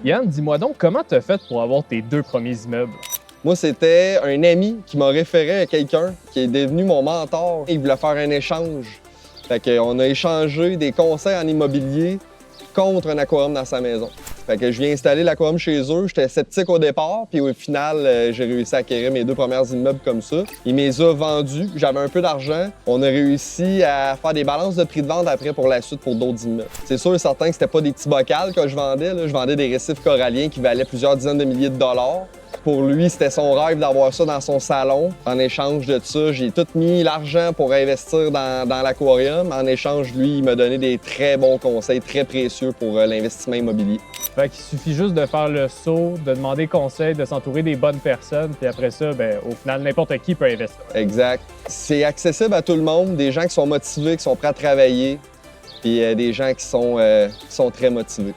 Yann, dis-moi donc, comment t'as fait pour avoir tes deux premiers immeubles? Moi, c'était un ami qui m'a référé à quelqu'un qui est devenu mon mentor. Il voulait faire un échange. Fait qu'on a échangé des conseils en immobilier contre un aquarium dans sa maison. Fait que je viens installer l'aquarium chez eux. J'étais sceptique au départ, puis au final, j'ai réussi à acquérir mes deux premiers immeubles comme ça. Il me les a vendus. J'avais un peu d'argent. On a réussi à faire des balances de prix de vente après pour la suite pour d'autres immeubles. C'est sûr et certain que c'était pas des petits bocals que je vendais. Là. Je vendais des récifs coralliens qui valaient plusieurs dizaines de milliers de dollars. Pour lui, c'était son rêve d'avoir ça dans son salon. En échange de ça, j'ai tout mis l'argent pour investir dans l'aquarium. En échange, lui, il m'a donné des très bons conseils, très précieux pour l'investissement immobilier. Fait qu'il suffit juste de faire le saut, de demander conseil, de s'entourer des bonnes personnes, puis après ça, ben, au final, n'importe qui peut investir. Exact. C'est accessible à tout le monde, des gens qui sont motivés, qui sont prêts à travailler, puis des gens qui sont très motivés.